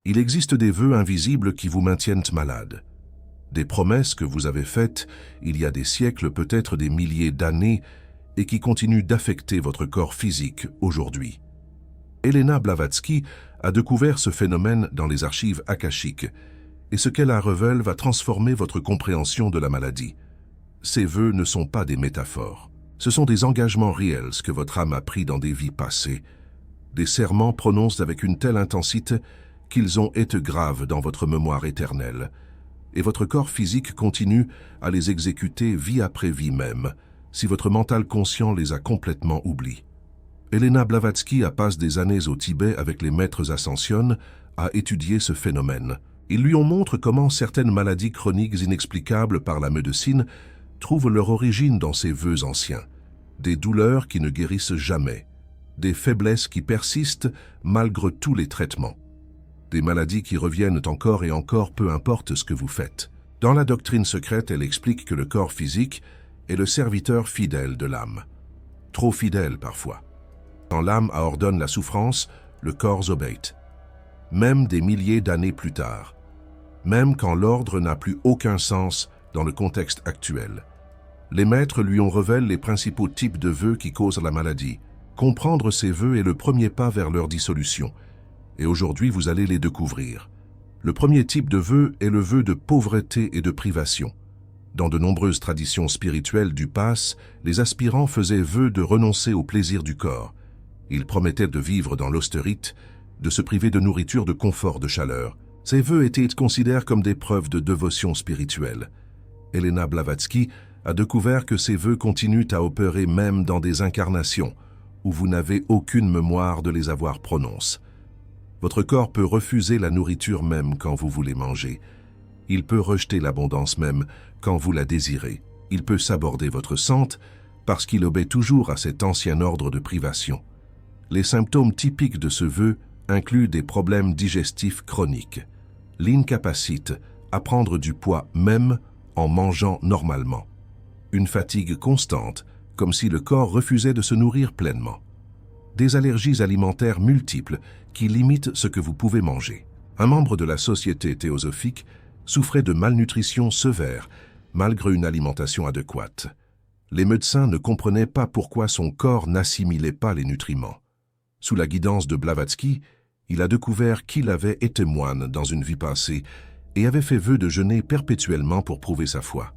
Il existe des vœux invisibles qui vous maintiennent malade. Des promesses que vous avez faites il y a des siècles, peut-être des milliers d'années, et qui continuent d'affecter votre corps physique aujourd'hui. Helena Blavatsky a découvert ce phénomène dans les archives akashiques, et ce qu'elle a révèle va transformer votre compréhension de la maladie. Ces vœux ne sont pas des métaphores. Ce sont des engagements réels que votre âme a pris dans des vies passées, des serments prononcés avec une telle intensité qu'ils ont été graves dans votre mémoire éternelle, et votre corps physique continue à les exécuter vie après vie même, si votre mental conscient les a complètement oubliés. Helena Blavatsky a passé des années au Tibet avec les maîtres ascensions à étudier ce phénomène. Ils lui ont montré comment certaines maladies chroniques inexplicables par la médecine trouvent leur origine dans ces vœux anciens, des douleurs qui ne guérissent jamais, des faiblesses qui persistent malgré tous les traitements, des maladies qui reviennent encore et encore peu importe ce que vous faites. Dans la doctrine secrète, elle explique que le corps physique est le serviteur fidèle de l'âme, trop fidèle parfois. Quand l'âme ordonne la souffrance, le corps obéit, même des milliers d'années plus tard, même quand l'ordre n'a plus aucun sens dans le contexte actuel. Les maîtres lui ont révélé les principaux types de vœux qui causent la maladie. Comprendre ces vœux est le premier pas vers leur dissolution, et aujourd'hui vous allez les découvrir. Le premier type de vœu est le vœu de pauvreté et de privation. Dans de nombreuses traditions spirituelles du passé, les aspirants faisaient vœu de renoncer au plaisir du corps. Ils promettaient de vivre dans l'austérité, de se priver de nourriture, de confort, de chaleur. Ces vœux étaient considérés comme des preuves de dévotion spirituelle. Helena Blavatsky a découvert que ces vœux continuent à opérer même dans des incarnations où vous n'avez aucune mémoire de les avoir prononcés. Votre corps peut refuser la nourriture même quand vous voulez manger. Il peut rejeter l'abondance même quand vous la désirez. Il peut s'aborder votre santé parce qu'il obéit toujours à cet ancien ordre de privation. Les symptômes typiques de ce vœu incluent des problèmes digestifs chroniques, l'incapacité à prendre du poids même en mangeant normalement, une fatigue constante, comme si le corps refusait de se nourrir pleinement, des allergies alimentaires multiples qui limitent ce que vous pouvez manger. Un membre de la Société théosophique souffrait de malnutrition sévère malgré une alimentation adéquate. Les médecins ne comprenaient pas pourquoi son corps n'assimilait pas les nutriments. Sous la guidance de Blavatsky, il a découvert qu'il avait été moine dans une vie passée et avait fait vœu de jeûner perpétuellement pour prouver sa foi.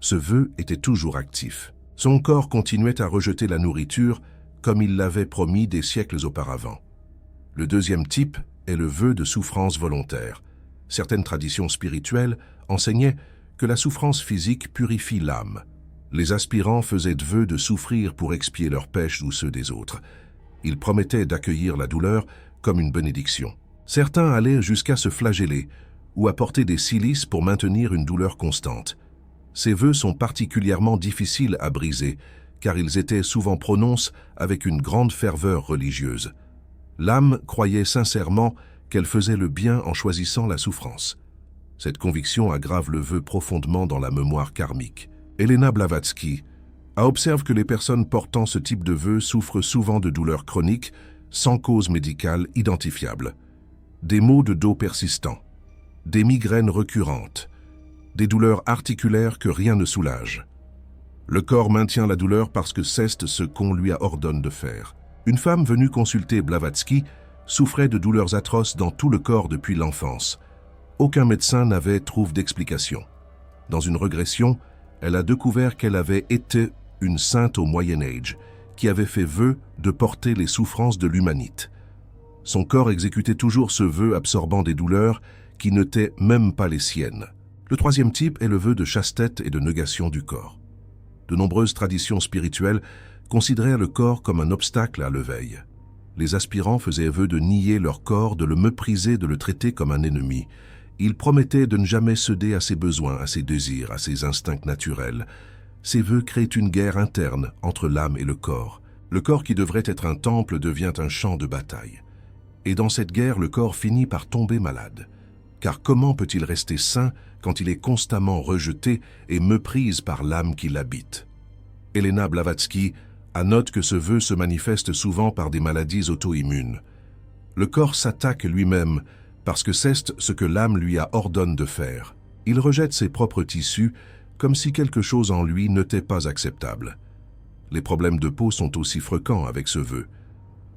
Ce vœu était toujours actif. Son corps continuait à rejeter la nourriture comme il l'avait promis des siècles auparavant. Le deuxième type est le vœu de souffrance volontaire. Certaines traditions spirituelles enseignaient que la souffrance physique purifie l'âme. Les aspirants faisaient vœu de souffrir pour expier leurs péchés ou ceux des autres. Ils promettaient d'accueillir la douleur comme une bénédiction. Certains allaient jusqu'à se flageller ou apporter des cilices pour maintenir une douleur constante. Ces vœux sont particulièrement difficiles à briser, car ils étaient souvent prononcés avec une grande ferveur religieuse. L'âme croyait sincèrement qu'elle faisait le bien en choisissant la souffrance. Cette conviction aggrave le vœu profondément dans la mémoire karmique. Helena Blavatsky a observé que les personnes portant ce type de vœux souffrent souvent de douleurs chroniques sans cause médicale identifiable, des maux de dos persistants, des migraines récurrentes, des douleurs articulaires que rien ne soulage. Le corps maintient la douleur parce que c'est ce qu'on lui ordonne de faire. Une femme venue consulter Blavatsky souffrait de douleurs atroces dans tout le corps depuis l'enfance. Aucun médecin n'avait trouvé d'explication. Dans une régression, elle a découvert qu'elle avait été une sainte au Moyen-Âge, qui avait fait vœu de porter les souffrances de l'humanité. Son corps exécutait toujours ce vœu absorbant des douleurs qui n'étaient même pas les siennes. Le troisième type est le vœu de chasteté et de négation du corps. De nombreuses traditions spirituelles considéraient le corps comme un obstacle à l'éveil. Les aspirants faisaient vœu de nier leur corps, de le mépriser, de le traiter comme un ennemi. Ils promettaient de ne jamais céder à ses besoins, à ses désirs, à ses instincts naturels. Ces vœux créent une guerre interne entre l'âme et le corps. Le corps qui devrait être un temple devient un champ de bataille. Et dans cette guerre, le corps finit par tomber malade. Car comment peut-il rester sain quand il est constamment rejeté et méprisé par l'âme qui l'habite? Helena Blavatsky note que ce vœu se manifeste souvent par des maladies auto-immunes. Le corps s'attaque lui-même parce que c'est ce que l'âme lui a ordonné de faire. Il rejette ses propres tissus comme si quelque chose en lui n'était pas acceptable. Les problèmes de peau sont aussi fréquents avec ce vœu.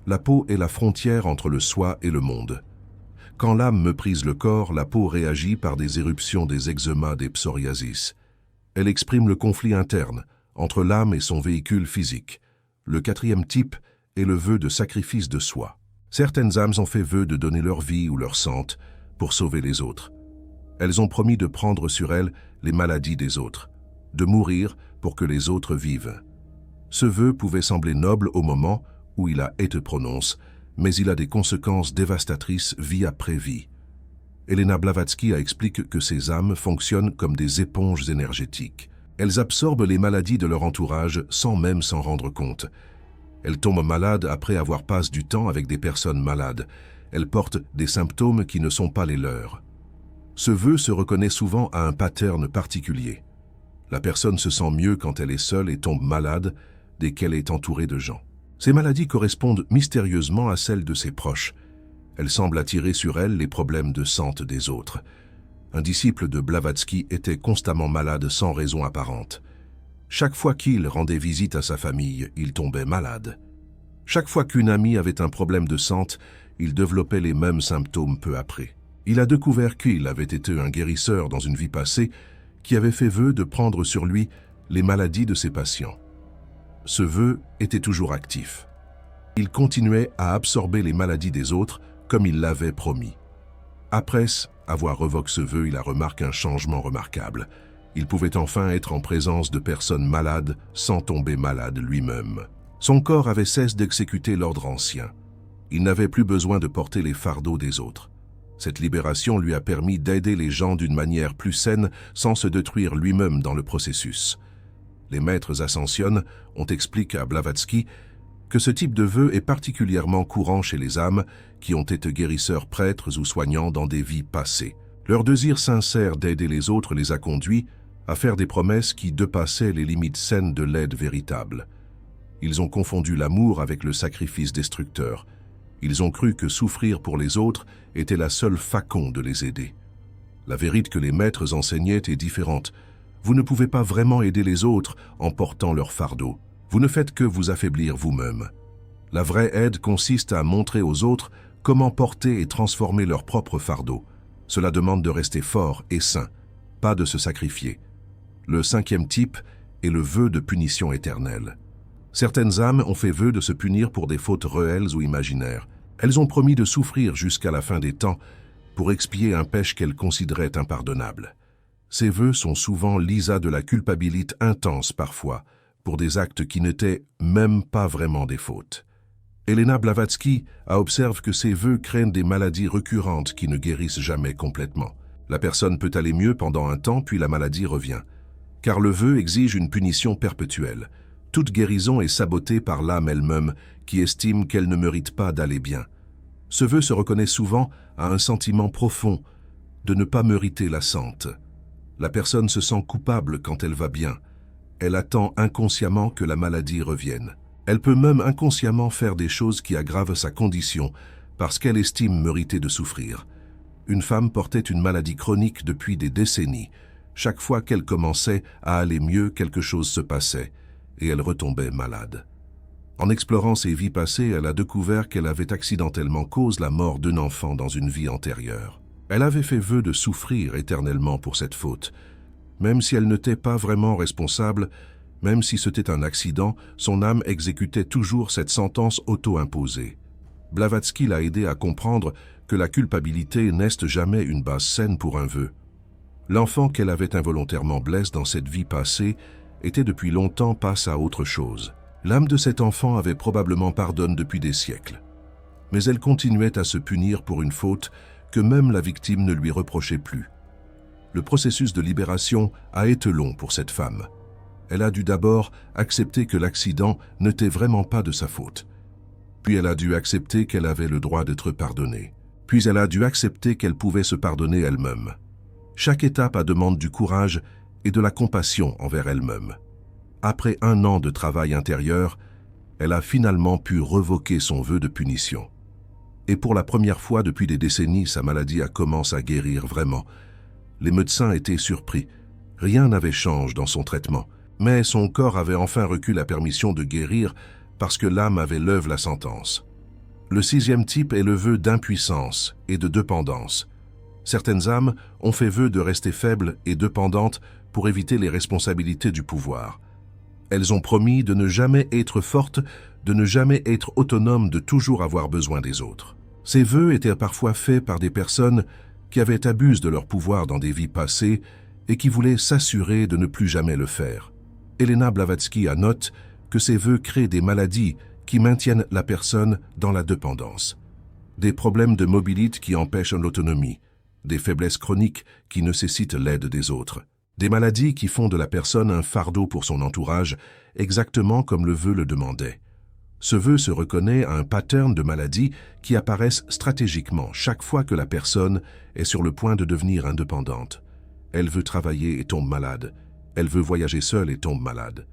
La peau est la frontière entre le soi et le monde. Quand l'âme méprise le corps, la peau réagit par des éruptions des eczémas, des psoriasis. Elle exprime le conflit interne entre l'âme et son véhicule physique. Le 4e type est le vœu de sacrifice de soi. Certaines âmes ont fait vœu de donner leur vie ou leur sang pour sauver les autres. Elles ont promis de prendre sur elles les maladies des autres, de mourir pour que les autres vivent. Ce vœu pouvait sembler noble au moment où il a été prononcé, mais il a des conséquences dévastatrices vie après vie. Elena Blavatsky explique que ces âmes fonctionnent comme des éponges énergétiques. Elles absorbent les maladies de leur entourage sans même s'en rendre compte. Elles tombent malades après avoir passé du temps avec des personnes malades. Elles portent des symptômes qui ne sont pas les leurs. Ce vœu se reconnaît souvent à un pattern particulier. La personne se sent mieux quand elle est seule et tombe malade dès qu'elle est entourée de gens. Ces maladies correspondent mystérieusement à celles de ses proches. Elles semblent attirer sur elles les problèmes de santé des autres. Un disciple de Blavatsky était constamment malade sans raison apparente. Chaque fois qu'il rendait visite à sa famille, il tombait malade. Chaque fois qu'une amie avait un problème de santé, il développait les mêmes symptômes peu après. Il a découvert qu'il avait été un guérisseur dans une vie passée qui avait fait vœu de prendre sur lui les maladies de ses patients. Ce vœu était toujours actif. Il continuait à absorber les maladies des autres comme il l'avait promis. Après avoir révoqué ce vœu, il a remarqué un changement remarquable. Il pouvait enfin être en présence de personnes malades sans tomber malade lui-même. Son corps avait cessé d'exécuter l'ordre ancien. Il n'avait plus besoin de porter les fardeaux des autres. Cette libération lui a permis d'aider les gens d'une manière plus saine sans se détruire lui-même dans le processus. Les maîtres ascensionnés ont expliqué à Blavatsky que ce type de vœu est particulièrement courant chez les âmes qui ont été guérisseurs, prêtres ou soignants dans des vies passées. Leur désir sincère d'aider les autres les a conduits à faire des promesses qui dépassaient les limites saines de l'aide véritable. Ils ont confondu l'amour avec le sacrifice destructeur. Ils ont cru que souffrir pour les autres était la seule façon de les aider. La vérité que les maîtres enseignaient est différente. Vous ne pouvez pas vraiment aider les autres en portant leur fardeau. Vous ne faites que vous affaiblir vous-même. La vraie aide consiste à montrer aux autres comment porter et transformer leur propre fardeau. Cela demande de rester fort et sain, pas de se sacrifier. Le 5e type est le vœu de punition éternelle. Certaines âmes ont fait vœu de se punir pour des fautes réelles ou imaginaires. Elles ont promis de souffrir jusqu'à la fin des temps pour expier un péché qu'elles considéraient impardonnable. Ces vœux sont souvent liés à de la culpabilité intense parfois, pour des actes qui n'étaient même pas vraiment des fautes. Elena Blavatsky observe que ces vœux craignent des maladies récurrentes qui ne guérissent jamais complètement. La personne peut aller mieux pendant un temps, puis la maladie revient. Car le vœu exige une punition perpétuelle. Toute guérison est sabotée par l'âme elle-même, qui estime qu'elle ne mérite pas d'aller bien. Ce vœu se reconnaît souvent à un sentiment profond de ne pas mériter la santé. La personne se sent coupable quand elle va bien. Elle attend inconsciemment que la maladie revienne. Elle peut même inconsciemment faire des choses qui aggravent sa condition parce qu'elle estime mériter de souffrir. Une femme portait une maladie chronique depuis des décennies. Chaque fois qu'elle commençait à aller mieux, quelque chose se passait et elle retombait malade. En explorant ses vies passées, elle a découvert qu'elle avait accidentellement causé la mort d'un enfant dans une vie antérieure. Elle avait fait vœu de souffrir éternellement pour cette faute. Même si elle n'était pas vraiment responsable, même si c'était un accident, son âme exécutait toujours cette sentence auto-imposée. Blavatsky l'a aidé à comprendre que la culpabilité n'est jamais une base saine pour un vœu. L'enfant qu'elle avait involontairement blessé dans cette vie passée était depuis longtemps passé à autre chose. L'âme de cet enfant avait probablement pardonné depuis des siècles. Mais elle continuait à se punir pour une faute que même la victime ne lui reprochait plus. Le processus de libération a été long pour cette femme. Elle a dû d'abord accepter que l'accident n'était vraiment pas de sa faute. Puis elle a dû accepter qu'elle avait le droit d'être pardonnée. Puis elle a dû accepter qu'elle pouvait se pardonner elle-même. Chaque étape demande du courage et de la compassion envers elle-même. Après 1 an de travail intérieur, elle a finalement pu révoquer son vœu de punition. Et pour la première fois depuis des décennies, sa maladie commence à guérir vraiment. Les médecins étaient surpris. Rien n'avait changé dans son traitement. Mais son corps avait enfin reçu la permission de guérir parce que l'âme avait levé la sentence. Le 6e type est le vœu d'impuissance et de dépendance. Certaines âmes ont fait vœu de rester faibles et dépendantes pour éviter les responsabilités du pouvoir. Elles ont promis de ne jamais être fortes, de ne jamais être autonomes, de toujours avoir besoin des autres. Ces vœux étaient parfois faits par des personnes qui avaient abusé de leur pouvoir dans des vies passées et qui voulaient s'assurer de ne plus jamais le faire. Elena Blavatsky note que ces vœux créent des maladies qui maintiennent la personne dans la dépendance, des problèmes de mobilité qui empêchent l'autonomie, des faiblesses chroniques qui nécessitent l'aide des autres, des maladies qui font de la personne un fardeau pour son entourage, exactement comme le vœu le demandait. Ce vœu se reconnaît à un pattern de maladies qui apparaissent stratégiquement chaque fois que la personne est sur le point de devenir indépendante. Elle veut travailler et tombe malade. Elle veut voyager seule et tombe malade.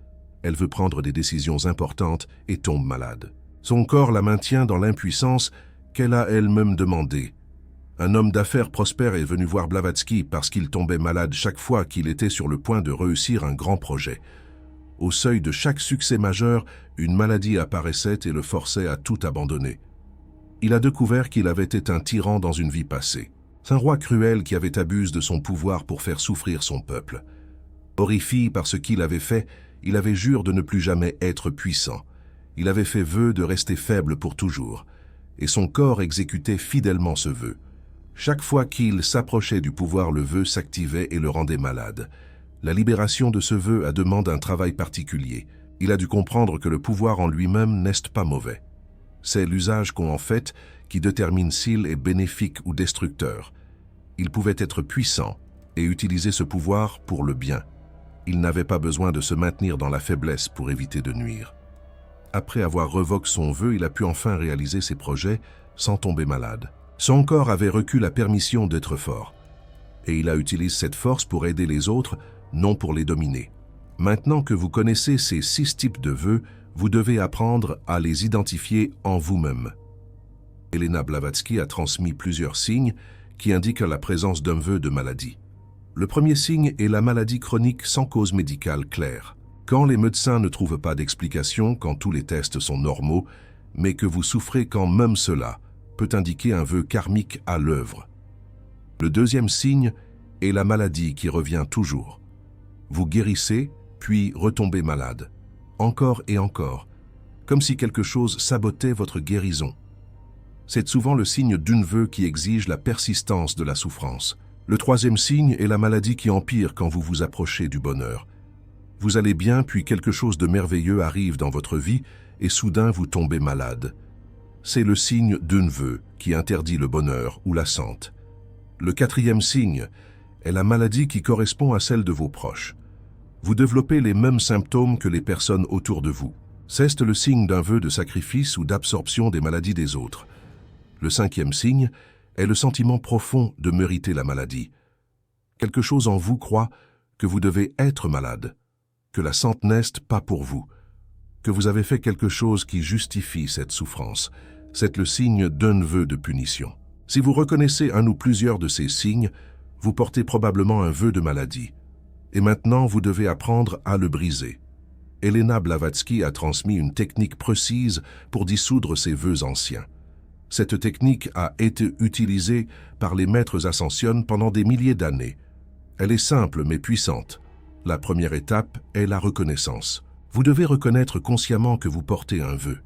Elle veut prendre des décisions importantes et tombe malade. Son corps la maintient dans l'impuissance qu'elle a elle-même demandée. Un homme d'affaires prospère est venu voir Blavatsky parce qu'il tombait malade chaque fois qu'il était sur le point de réussir un grand projet. Au seuil de chaque succès majeur, une maladie apparaissait et le forçait à tout abandonner. Il a découvert qu'il avait été un tyran dans une vie passée. C'est un roi cruel qui avait abusé de son pouvoir pour faire souffrir son peuple. Horrifié par ce qu'il avait fait, il avait juré de ne plus jamais être puissant. Il avait fait vœu de rester faible pour toujours. Et son corps exécutait fidèlement ce vœu. Chaque fois qu'il s'approchait du pouvoir, le vœu s'activait et le rendait malade. La libération de ce vœu demande un travail particulier. Il a dû comprendre que le pouvoir en lui-même n'est pas mauvais. C'est l'usage qu'on en fait qui détermine s'il est bénéfique ou destructeur. Il pouvait être puissant et utiliser ce pouvoir pour le bien. Il n'avait pas besoin de se maintenir dans la faiblesse pour éviter de nuire. Après avoir revoqué son vœu, il a pu enfin réaliser ses projets sans tomber malade. Son corps avait reçu la permission d'être fort. Et il a utilisé cette force pour aider les autres, non pour les dominer. Maintenant que vous connaissez ces 6 types de vœux, vous devez apprendre à les identifier en vous-même. Elena Blavatsky a transmis plusieurs signes qui indiquent la présence d'un vœu de maladie. Le premier signe est la maladie chronique sans cause médicale claire. Quand les médecins ne trouvent pas d'explication, quand tous les tests sont normaux, mais que vous souffrez quand même cela, peut indiquer un vœu karmique à l'œuvre. Le deuxième signe est la maladie qui revient toujours. Vous guérissez, puis retombez malade. Encore et encore, comme si quelque chose sabotait votre guérison. C'est souvent le signe d'un vœu qui exige la persistance de la souffrance. Le troisième signe est la maladie qui empire quand vous vous approchez du bonheur. Vous allez bien, puis quelque chose de merveilleux arrive dans votre vie et soudain vous tombez malade. C'est le signe d'un vœu qui interdit le bonheur ou la santé. Le quatrième signe est la maladie qui correspond à celle de vos proches. Vous développez les mêmes symptômes que les personnes autour de vous. C'est le signe d'un vœu de sacrifice ou d'absorption des maladies des autres. Le cinquième signe est le sentiment profond de mériter la maladie. Quelque chose en vous croit que vous devez être malade, que la santé n'est pas pour vous, que vous avez fait quelque chose qui justifie cette souffrance. C'est le signe d'un vœu de punition. Si vous reconnaissez un ou plusieurs de ces signes, vous portez probablement un vœu de maladie. Et maintenant, vous devez apprendre à le briser. Elena Blavatsky a transmis une technique précise pour dissoudre ces vœux anciens. Cette technique a été utilisée par les maîtres ascensionnés pendant des milliers d'années. Elle est simple mais puissante. La première étape est la reconnaissance. Vous devez reconnaître consciemment que vous portez un vœu.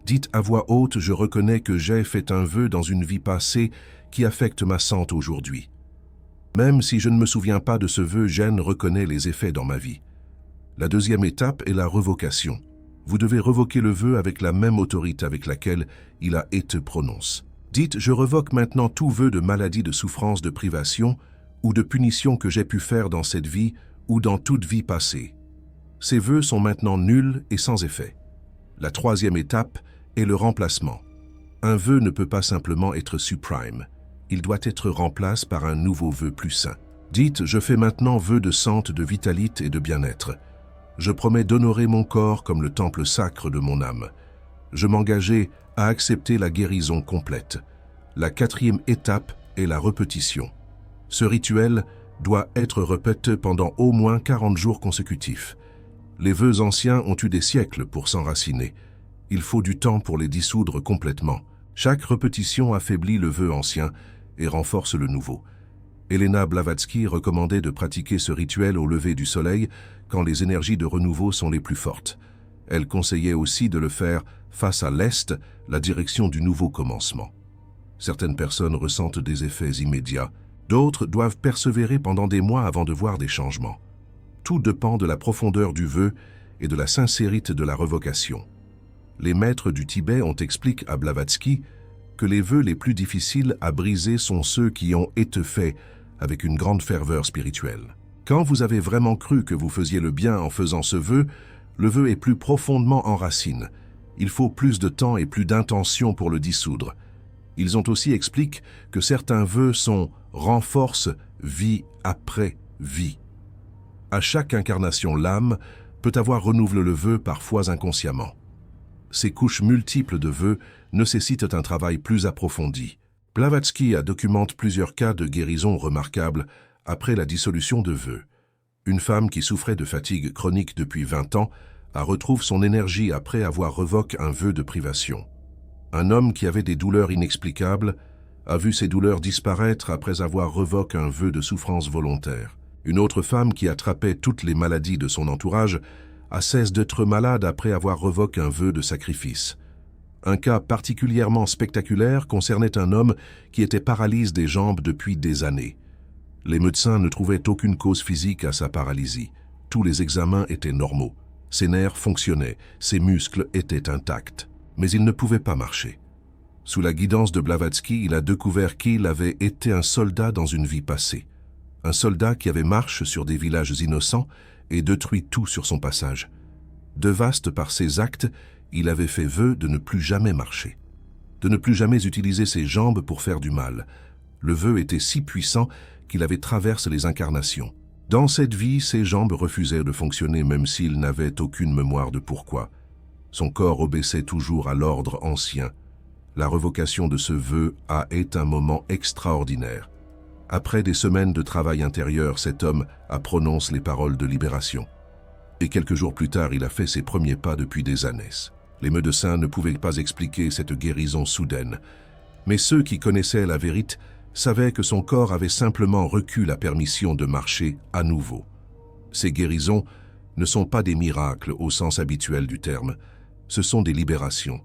Dites à voix haute « Je reconnais que j'ai fait un vœu dans une vie passée qui affecte ma santé aujourd'hui. Même si je ne me souviens pas de ce vœu, je reconnais les effets dans ma vie. » La deuxième étape est la revocation. Vous devez revoquer le vœu avec la même autorité avec laquelle il a été prononcé. Dites « Je revoque maintenant tout vœu de maladie, de souffrance, de privation ou de punition que j'ai pu faire dans cette vie ou dans toute vie passée. Ces vœux sont maintenant nuls et sans effet. » La troisième étape est le remplacement. Un vœu ne peut pas simplement être suprême. Il doit être remplacé par un nouveau vœu plus saint. Dites « Je fais maintenant vœu de santé, de vitalité et de bien-être. Je promets d'honorer mon corps comme le temple sacre de mon âme. Je m'engageais à accepter la guérison complète. La 4e étape est la répétition. Ce rituel doit être répété pendant au moins 40 jours consécutifs. Les vœux anciens ont eu des siècles pour s'enraciner. Il faut du temps pour les dissoudre complètement. Chaque répétition affaiblit le vœu ancien et renforce le nouveau. Elena Blavatsky recommandait de pratiquer ce rituel au lever du soleil quand les énergies de renouveau sont les plus fortes. Elle conseillait aussi de le faire face à l'Est, la direction du nouveau commencement. Certaines personnes ressentent des effets immédiats, d'autres doivent persévérer pendant des mois avant de voir des changements. Tout dépend de la profondeur du vœu et de la sincérité de la révocation. Les maîtres du Tibet ont expliqué à Blavatsky que les vœux les plus difficiles à briser sont ceux qui ont été faits avec une grande ferveur spirituelle. Quand vous avez vraiment cru que vous faisiez le bien en faisant ce vœu, le vœu est plus profondément en racine. Il faut plus de temps et plus d'intention pour le dissoudre. Ils ont aussi expliqué que certains vœux sont renforcent vie après vie. À chaque incarnation, l'âme peut avoir renouvelé le vœu parfois inconsciemment. Ces couches multiples de vœux nécessitent un travail plus approfondi. Blavatsky a documenté plusieurs cas de guérison remarquables après la dissolution de vœux. Une femme qui souffrait de fatigue chronique depuis 20 ans retrouve son énergie après avoir révoqué un vœu de privation. Un homme qui avait des douleurs inexplicables a vu ses douleurs disparaître après avoir révoqué un vœu de souffrance volontaire. Une autre femme qui attrapait toutes les maladies de son entourage a cessé d'être malade après avoir révoqué un vœu de sacrifice. Un cas particulièrement spectaculaire concernait un homme qui était paralysé des jambes depuis des années. Les médecins ne trouvaient aucune cause physique à sa paralysie. Tous les examens étaient normaux. Ses nerfs fonctionnaient, ses muscles étaient intacts. Mais il ne pouvait pas marcher. Sous la guidance de Blavatsky, il a découvert qu'il avait été un soldat dans une vie passée. Un soldat qui avait marché sur des villages innocents et détruit tout sur son passage. Dévasté par ses actes, il avait fait vœu de ne plus jamais marcher, de ne plus jamais utiliser ses jambes pour faire du mal. Le vœu était si puissant qu'il avait traversé les incarnations. Dans cette vie, ses jambes refusaient de fonctionner même s'il n'avait aucune mémoire de pourquoi. Son corps obéissait toujours à l'ordre ancien. La révocation de ce vœu a été un moment extraordinaire. Après des semaines de travail intérieur, cet homme a prononcé les paroles de libération. Et quelques jours plus tard, il a fait ses premiers pas depuis des années. Les médecins ne pouvaient pas expliquer cette guérison soudaine. Mais ceux qui connaissaient la vérité savaient que son corps avait simplement reçu la permission de marcher à nouveau. Ces guérisons ne sont pas des miracles au sens habituel du terme. Ce sont des libérations.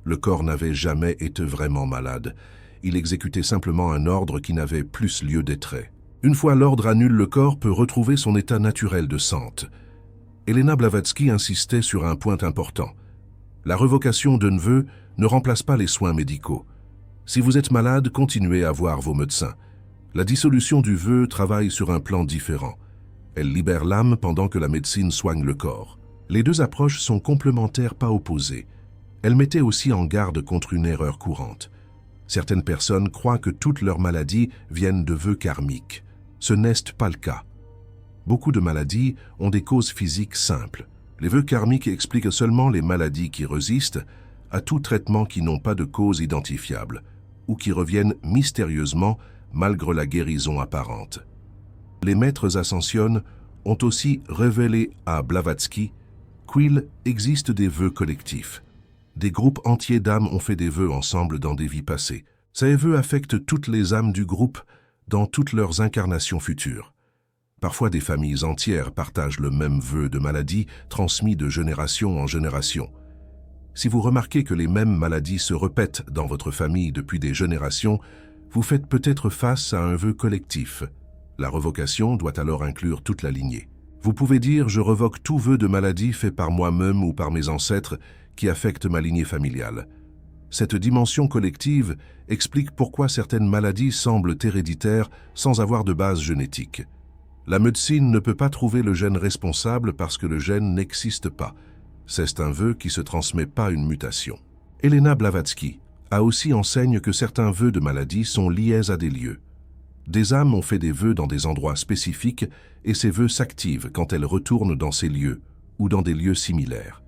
Le corps n'avait jamais été vraiment malade. Il exécutait simplement un ordre qui n'avait plus lieu d'être. Une fois l'ordre annulé, le corps peut retrouver son état naturel de santé. Elena Blavatsky insistait sur un point important. La révocation d'un vœu ne remplace pas les soins médicaux. Si vous êtes malade, continuez à voir vos médecins. La dissolution du vœu travaille sur un plan différent. Elle libère l'âme pendant que la médecine soigne le corps. Les deux approches sont complémentaires, pas opposées. Elle mettait aussi en garde contre une erreur courante. Certaines personnes croient que toutes leurs maladies viennent de vœux karmiques. Ce n'est pas le cas. Beaucoup de maladies ont des causes physiques simples. Les vœux karmiques expliquent seulement les maladies qui résistent à tout traitement qui n'ont pas de cause identifiable ou qui reviennent mystérieusement malgré la guérison apparente. Les maîtres ascensionnés ont aussi révélé à Blavatsky qu'il existe des vœux collectifs. Des groupes entiers d'âmes ont fait des vœux ensemble dans des vies passées. Ces vœux affectent toutes les âmes du groupe dans toutes leurs incarnations futures. Parfois, des familles entières partagent le même vœu de maladie transmis de génération en génération. Si vous remarquez que les mêmes maladies se répètent dans votre famille depuis des générations, vous faites peut-être face à un vœu collectif. La révocation doit alors inclure toute la lignée. Vous pouvez dire « Je révoque tout vœu de maladie fait par moi-même ou par mes ancêtres qui affecte ma lignée familiale ». Cette dimension collective explique pourquoi certaines maladies semblent héréditaires sans avoir de base génétique. La médecine ne peut pas trouver le gène responsable parce que le gène n'existe pas. C'est un vœu qui se transmet pas une mutation. Elena Blavatsky a aussi enseigné que certains vœux de maladie sont liés à des lieux. Des âmes ont fait des vœux dans des endroits spécifiques et ces vœux s'activent quand elles retournent dans ces lieux ou dans des lieux similaires.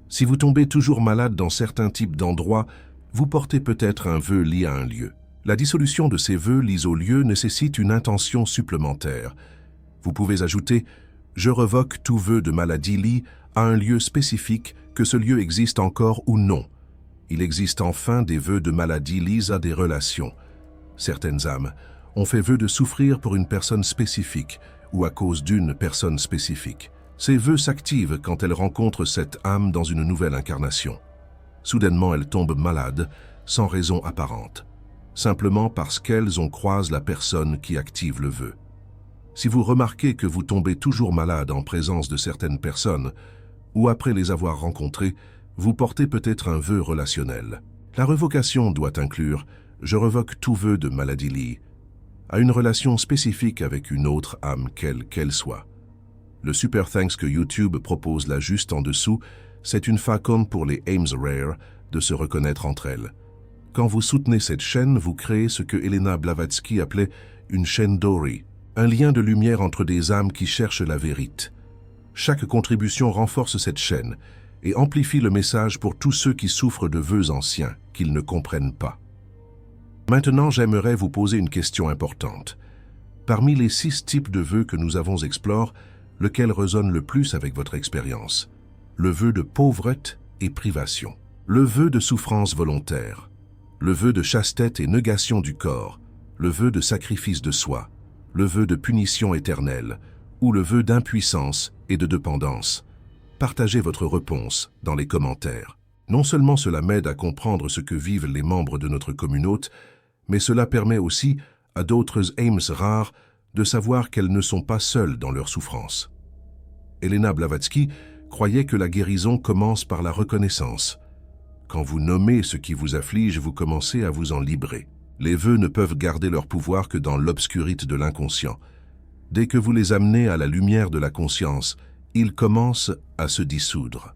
Si vous tombez toujours malade dans certains types d'endroits, Vous portez peut-être un vœu lié à un lieu. La dissolution de ces vœux liés au lieu nécessite une intention supplémentaire. Vous pouvez ajouter « Je revoque tout vœu de maladie lié à un lieu spécifique, que ce lieu existe encore ou non. » Il existe enfin des vœux de maladie liés à des relations. Certaines âmes ont fait vœu de souffrir pour une personne spécifique ou à cause d'une personne spécifique. Ces vœux s'activent quand elles rencontrent cette âme dans une nouvelle incarnation. Soudainement, elles tombent malades, sans raison apparente, simplement parce qu'elles ont croisé la personne qui active le vœu. Si vous remarquez que vous tombez toujours malade en présence de certaines personnes, ou après les avoir rencontrées, vous portez peut-être un vœu relationnel. La revocation doit inclure « Je revoque tout vœu de maladie liée » à une relation spécifique avec une autre âme, quelle qu'elle soit. Le Super Thanks que YouTube propose là juste en dessous, c'est une façon pour les âmes rares de se reconnaître entre elles. Quand vous soutenez cette chaîne, vous créez ce que Elena Blavatsky appelait une chaîne dorée, un lien de lumière entre des âmes qui cherchent la vérité. Chaque contribution renforce cette chaîne et amplifie le message pour tous ceux qui souffrent de vœux anciens, qu'ils ne comprennent pas. Maintenant, j'aimerais vous poser une question importante. Parmi les 6 types de vœux que nous avons explorés, lequel résonne le plus avec votre expérience? Le vœu de pauvreté et privation, le vœu de souffrance volontaire, le vœu de chasteté et négation du corps, le vœu de sacrifice de soi, le vœu de punition éternelle ou le vœu d'impuissance et de dépendance. Partagez votre réponse dans les commentaires. Non seulement cela m'aide à comprendre ce que vivent les membres de notre communauté, mais cela permet aussi à d'autres âmes rares de savoir qu'elles ne sont pas seules dans leur souffrance. Elena Blavatsky croyait que la guérison commence par la reconnaissance. Quand vous nommez ce qui vous afflige, vous commencez à vous en libérer. Les vœux ne peuvent garder leur pouvoir que dans l'obscurité de l'inconscient. Dès que vous les amenez à la lumière de la conscience, ils commencent à se dissoudre.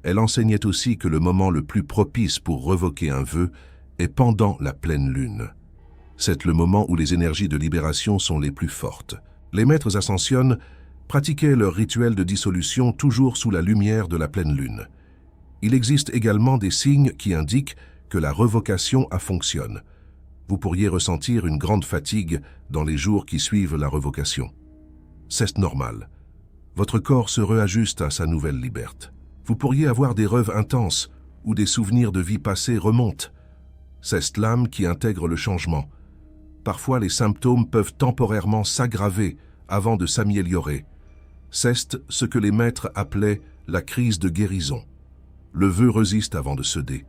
Elle enseignait aussi que le moment le plus propice pour revoquer un vœu est pendant la pleine lune. C'est le moment où les énergies de libération sont les plus fortes. Les maîtres ascensionnés pratiquaient leur rituel de dissolution toujours sous la lumière de la pleine lune. Il existe également des signes qui indiquent que la revocation a fonctionné. Vous pourriez ressentir une grande fatigue dans les jours qui suivent la revocation. C'est normal. Votre corps se réajuste à sa nouvelle liberté. Vous pourriez avoir des rêves intenses ou des souvenirs de vie passée remontent. C'est l'âme qui intègre le changement. Parfois, les symptômes peuvent temporairement s'aggraver avant de s'améliorer. C'est ce que les maîtres appelaient la crise de guérison. Le vœu résiste avant de céder.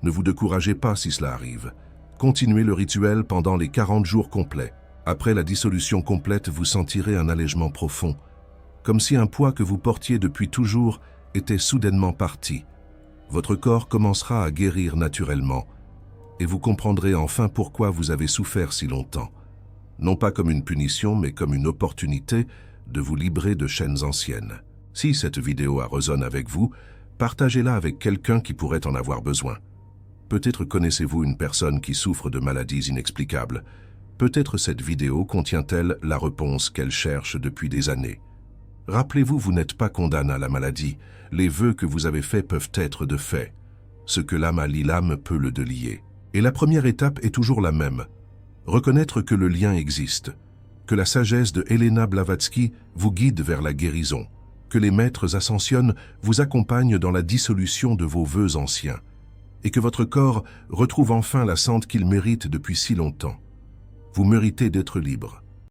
Ne vous découragez pas si cela arrive. Continuez le rituel pendant les 40 jours complets. Après la dissolution complète, vous sentirez un allègement profond, comme si un poids que vous portiez depuis toujours était soudainement parti. Votre corps commencera à guérir naturellement, et vous comprendrez enfin pourquoi vous avez souffert si longtemps. Non pas comme une punition, mais comme une opportunité de vous libérer de chaînes anciennes. Si cette vidéo résonne avec vous, partagez-la avec quelqu'un qui pourrait en avoir besoin. Peut-être connaissez-vous une personne qui souffre de maladies inexplicables. Peut-être cette vidéo contient-elle la réponse qu'elle cherche depuis des années. Rappelez-vous, vous n'êtes pas condamné à la maladie. Les vœux que vous avez faits peuvent être de fait. Ce que l'âme a lié, l'âme peut le délier. Et la première étape est toujours la même. Reconnaître que le lien existe, que la sagesse de Elena Blavatsky vous guide vers la guérison, que les maîtres ascensionnés vous accompagnent dans la dissolution de vos vœux anciens, et que votre corps retrouve enfin la santé qu'il mérite depuis si longtemps. Vous méritez d'être libre.